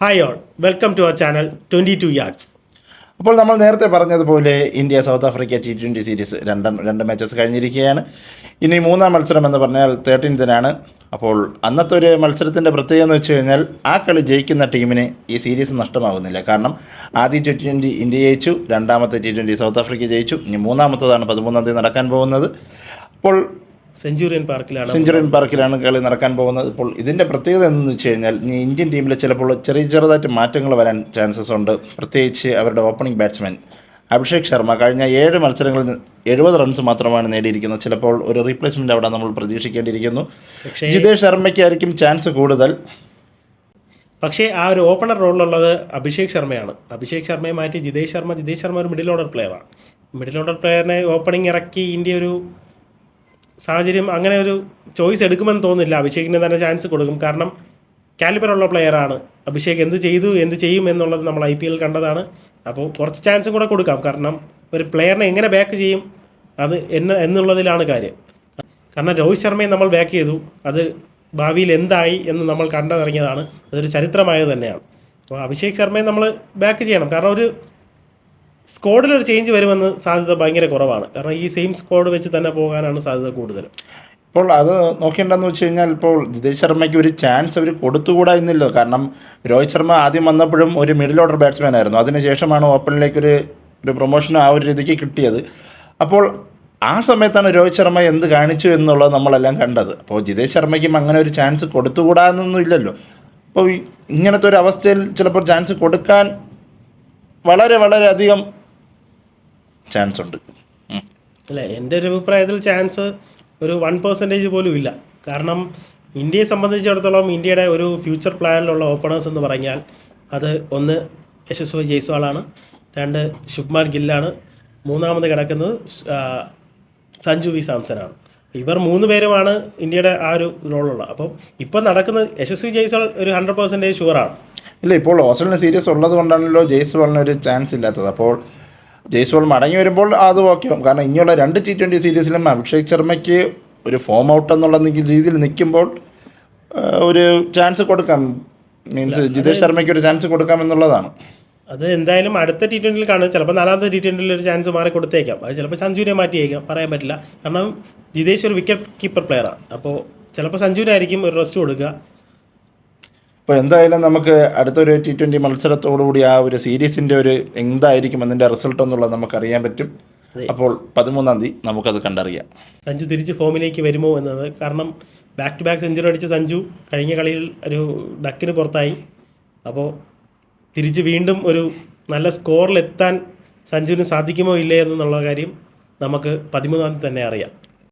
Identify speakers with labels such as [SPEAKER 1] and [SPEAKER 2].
[SPEAKER 1] Hi all, welcome to our channel 22 yards.
[SPEAKER 2] അപ്പോൾ നമ്മൾ നേരത്തെ പറഞ്ഞതുപോലെ India South Africa T20 series രണ്ട് മാച്ചസ് കഴിഞ്ഞിരിക്കുകയാണ്. ഇനി മൂന്നാം മത്സരം എന്ന് പറഞ്ഞാൽ 13th അപ്പോൾ അന്നത്തെ ഒരു മത്സരത്തിൻ്റെ പ്രത്യേകത എന്ന് വെച്ച് കഴിഞ്ഞാൽ ആ കളി ജയിക്കുന്ന ടീമിന് ഈ സീരീസ് നഷ്ടമാകുന്നില്ല. കാരണം ആദ്യ T20 ഇന്ത്യ ജയിച്ചു, രണ്ടാമത്തെ T20 സൗത്ത് ആഫ്രിക്ക ജയിച്ചു, ഇനി മൂന്നാമത്തതാണ് 13th നടക്കാൻ പോകുന്നത്. അപ്പോൾ
[SPEAKER 1] സെഞ്ചുറിയൻ
[SPEAKER 2] പാർക്കിലാണ് കളി നടക്കാൻ പോകുന്നത്. ഇപ്പോൾ ഇതിൻ്റെ പ്രത്യേകത എന്തെന്ന് വെച്ച് കഴിഞ്ഞാൽ ഇന്ത്യൻ ടീമിൽ ചിലപ്പോൾ ചെറുതായിട്ട് മാറ്റങ്ങൾ വരാൻ ചാൻസസ് ഉണ്ട്. പ്രത്യേകിച്ച് അവരുടെ ഓപ്പണിംഗ് ബാറ്റ്സ്മാൻ അഭിഷേക് ശർമ്മ കഴിഞ്ഞ 7 മത്സരങ്ങളിൽ 70 റൺസ് മാത്രമാണ് നേടിയിരിക്കുന്നത്. ചിലപ്പോൾ ഒരു റീപ്ലേസ്മെൻറ്റ് അവിടെ നമ്മൾ പ്രതീക്ഷിക്കേണ്ടിയിരിക്കുന്നു. ജിതേഷ് ശർമ്മയ്ക്കായിരിക്കും ചാൻസ് കൂടുതൽ.
[SPEAKER 1] പക്ഷേ ആ ഒരു ഓപ്പണർ റോളിലുള്ളത് അഭിഷേക് ശർമ്മയാണ്. അഭിഷേക് ശർമ്മയെ മാറ്റി ജിതേഷ് ശർമ്മ ഒരു മിഡിൽ ഓർഡർ പ്ലെയറാണ്. മിഡിൽ ഓർഡർ പ്ലെയറിനെ ഓപ്പണിംഗ് ഇറക്കി ഇന്ത്യ ഒരു സാഹചര്യം അങ്ങനെ ഒരു ചോയ്സ് എടുക്കുമെന്ന് തോന്നുന്നില്ല. അഭിഷേകിന് തന്നെ ചാൻസ് കൊടുക്കും. കാരണം കാലിബറുള്ള പ്ലെയറാണ് അഭിഷേക്. എന്ത് ചെയ്യും എന്നുള്ളത് നമ്മൾ IPL കണ്ടതാണ്. അപ്പോൾ കുറച്ച് ചാൻസും കൂടെ കൊടുക്കാം. കാരണം ഒരു പ്ലെയറിനെ എങ്ങനെ ബാക്ക് ചെയ്യും അത് എന്നുള്ളതിലാണ് കാര്യം. കാരണം രോഹിത് ശർമ്മയെ നമ്മൾ ബാക്ക് ചെയ്തു, അത് ഭാവിയിൽ എന്തായി എന്ന് നമ്മൾ കണ്ടറിഞ്ഞതാണ്. അതൊരു ചരിത്രമായത് തന്നെയാണ്. അപ്പോൾ അഭിഷേക് ശർമ്മയെ നമ്മൾ ബാക്ക് ചെയ്യണം. കാരണം ഒരു സ്ക്വാഡിലൊരു ചേഞ്ച് വരുമെന്ന് സാധ്യത ഭയങ്കര കുറവാണ്. കാരണം ഈ സെയിം സ്ക്വാഡ് വെച്ച് തന്നെ പോകാനാണ് സാധ്യത കൂടുതൽ.
[SPEAKER 2] ഇപ്പോൾ അത് നോക്കേണ്ടതെന്ന് വെച്ച് കഴിഞ്ഞാൽ ഇപ്പോൾ ജിതേഷ് ശർമ്മയ്ക്ക് ഒരു ചാൻസ് അവർ കൊടുത്തുകൂടാ എന്നില്ലോ. കാരണം രോഹിത് ശർമ്മ ആദ്യം വന്നപ്പോഴും ഒരു മിഡിൽ ഓർഡർ ബാറ്റ്സ്മാൻ ആയിരുന്നു. അതിനുശേഷമാണ് ഓപ്പണിലേക്ക് ഒരു പ്രൊമോഷൻ ആ ഒരു രീതിക്ക് കിട്ടിയത്. അപ്പോൾ ആ സമയത്താണ് രോഹിത് ശർമ്മ എന്ത് കാണിച്ചു എന്നുള്ളത് നമ്മളെല്ലാം കണ്ടത്. അപ്പോൾ ജിതേഷ് ശർമ്മയ്ക്കും അങ്ങനെ ഒരു ചാൻസ് കൊടുത്തുകൂടാ എന്നൊന്നും ഇല്ലല്ലോ. അപ്പോൾ ഇങ്ങനത്തെ ഒരു അവസ്ഥയിൽ ചിലപ്പോൾ ചാൻസ് കൊടുക്കാൻ വളരെ അധികം ചാൻസ് ഉണ്ട്.
[SPEAKER 1] അല്ല, എൻ്റെ ഒരു അഭിപ്രായത്തിൽ ചാൻസ് ഒരു 1% പോലും ഇല്ല. കാരണം ഇന്ത്യയെ സംബന്ധിച്ചിടത്തോളം ഇന്ത്യയുടെ ഒരു ഫ്യൂച്ചർ പ്ലാനിലുള്ള ഓപ്പണേഴ്സ് എന്ന് പറഞ്ഞാൽ അത് ഒന്ന് യശസ്വി ജയ്സ്വാളാണ്, 2 ശുഭ്മാൻ ഗില്ലാണ്, മൂന്നാമത് കിടക്കുന്നത് സഞ്ജു വി സാംസനാണ്. ഇവർ 3 പേരുമാണ് ഇന്ത്യയുടെ ആ ഒരു റോളുള്ളത്. അപ്പം ഇപ്പം നടക്കുന്നത് യശസ്വി ജയ്സ്വാൾ ഒരു 100% ഷുവറാണ്.
[SPEAKER 2] ഇല്ല, ഇപ്പോൾ ഓസ്ട്രേലിയൻ സീരീസ് ഉള്ളത് കൊണ്ടാണല്ലോ ജയ്സ്വാളിന് ഒരു ചാൻസ് ഇല്ലാത്തത്. അപ്പോൾ ജയ്സ്വാൾ മടങ്ങി വരുമ്പോൾ അത് ഓക്കെ. കാരണം ഇനിയുള്ള 2 T20 സീരീസിലും അഭിഷേക് ശർമ്മയ്ക്ക് ഒരു ഫോം ഔട്ട് എന്നുള്ള രീതിയിൽ നിൽക്കുമ്പോൾ ഒരു ചാൻസ് കൊടുക്കാം. മീൻസ് ജിതേഷ് ശർമ്മയ്ക്ക് ഒരു ചാൻസ് കൊടുക്കാം എന്നുള്ളതാണ്.
[SPEAKER 1] അത് എന്തായാലും അടുത്ത T20 കാണും. ചിലപ്പോൾ 4ാമത്തെ T20 ഒരു ചാൻസ് മാറി കൊടുത്തേക്കാം. അത് ചിലപ്പോൾ സഞ്ജുവിനെ മാറ്റിയേക്കാം, പറയാൻ പറ്റില്ല. കാരണം ജിതേഷ് ഒരു വിക്കറ്റ് കീപ്പർ പ്ലെയറാണ്. അപ്പോൾ ചിലപ്പോൾ സഞ്ജുവിനായിരിക്കും ഒരു റെസ്റ്റ് കൊടുക്കുക.
[SPEAKER 2] അപ്പോൾ എന്തായാലും നമുക്ക് അടുത്തൊരു T20 മത്സരത്തോടുകൂടി ആ ഒരു സീരീസിൻ്റെ ഒരു എന്തായിരിക്കും അതിൻ്റെ റിസൾട്ട് എന്നുള്ളത് നമുക്കറിയാൻ പറ്റും. അപ്പോൾ 13ാം തീയതി നമുക്കത് കണ്ടറിയാം.
[SPEAKER 1] സഞ്ജു തിരിച്ച് ഫോമിലേക്ക് വരുമോ എന്നത്. കാരണം ബാക്ക് ടു ബാക്ക് സെഞ്ചുറി അടിച്ച സഞ്ജു കഴിഞ്ഞ കളിയിൽ ഒരു ഡക്കിന് പുറത്തായി. അപ്പോൾ തിരിച്ച് വീണ്ടും ഒരു നല്ല സ്കോറിലെത്താൻ സഞ്ജുവിന് സാധിക്കുമോ ഇല്ലേ എന്നുള്ള കാര്യം നമുക്ക് 13ാം തീയതി തന്നെ അറിയാം.